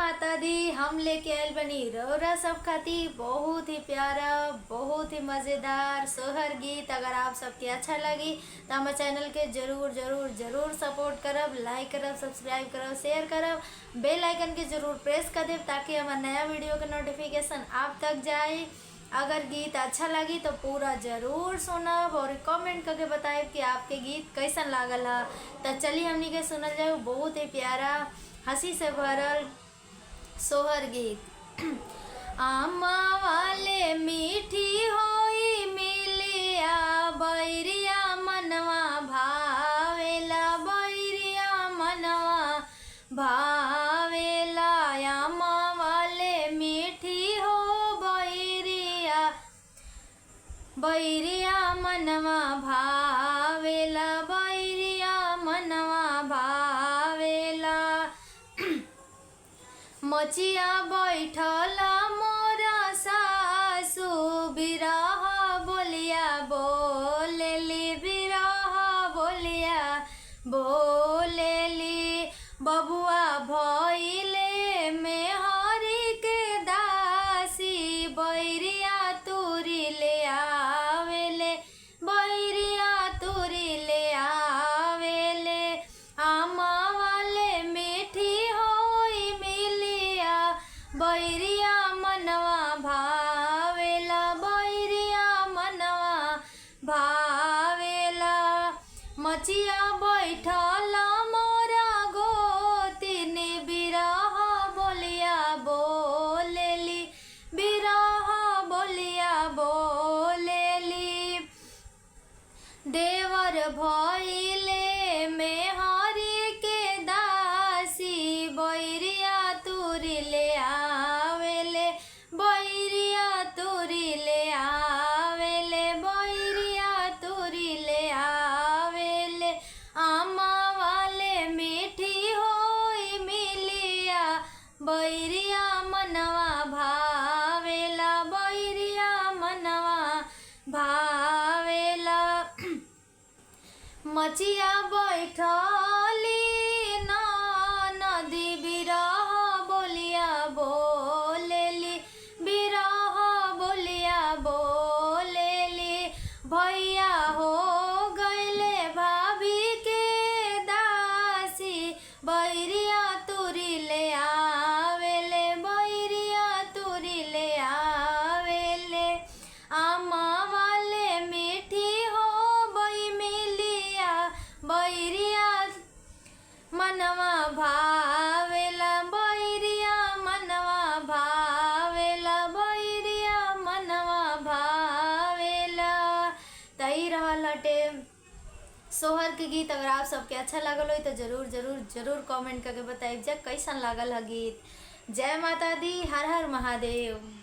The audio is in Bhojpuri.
माता दी। हम लेके आयल बनी रौरा सब खाती बहुत ही प्यारा, बहुत ही मज़ेदार सोहर गीत। अगर आप सबके अच्छा लगी तो हमारे चैनल के जरूर जरूर जरूर सपोर्ट करब, लाइक करब, सब्सक्राइब करब, शेयर करब, बेल आइकन के जरूर प्रेस कर देव ताकि हमारे नया वीडियो का नोटिफिकेशन आप तक जाए। अगर गीत अच्छा लगी तो पूरा जरूर सुनब और कमेंट करके बताएब कि आपके गीत कैसन लागल है। तो चलिए हमनी के सुनल जाए बहुत ही प्यारा हंसी से भरल सोहर गीत। आमा वाले मीठी होई मिलिया बैरिया मनवा भावेला, बैरिया मनवा भावेला। आमा वाले मीठी हो बैरिया, बैरिया मनवा भावेला, बैरिया मनवा भावेला। मचिया बैठल मोरा सासु बिरह बोलिया बोलेली, बिरह बोलिया बोलेली। बबुआ भइले में हरि के दासी, बैरिया तुरी ले आवेले, बैरिया तुरी ले आवेले। आमा वाले मीठी होई मिलिया बैरिया मनवा भावेला, बैरिया मनवा भावेला। मचिया बैठल मोरा गोतिन बिरह बोलिया बोलेली, बिरह बोलिया बोलेली। देवर भइले में हरि के दासी, बैरिया तुरी ले आवेले, बैरिया तुरी ले आवेले, बैरिया तुरी ले आवेले। आमा वाले मीठी होई मिलिया बैरिया मनवा भावेला, बैरिया मनवा भावेला। मचिया बैठली नदी बिरह बोलिया बोलेली, बिरह बोलिया बोलेली। भैया हो गईले भाभी के दासी, बैरिया तुरी ले आवेले, बैरिया तुरी ले आवेले। आमा वाले मीठी हो बई मिलिया बैरिया मनवा भावेला, बैरिया मनवा भावेला, बैरिया मनवा भावेला। तही रहल हटे सोहर के गीत। अगर आप सबके अच्छा लागल हो तो जरूर जरूर जरूर कमेंट करके बताइब जा कैसन लागल है गीत। जय माता दी, हर हर महादेव।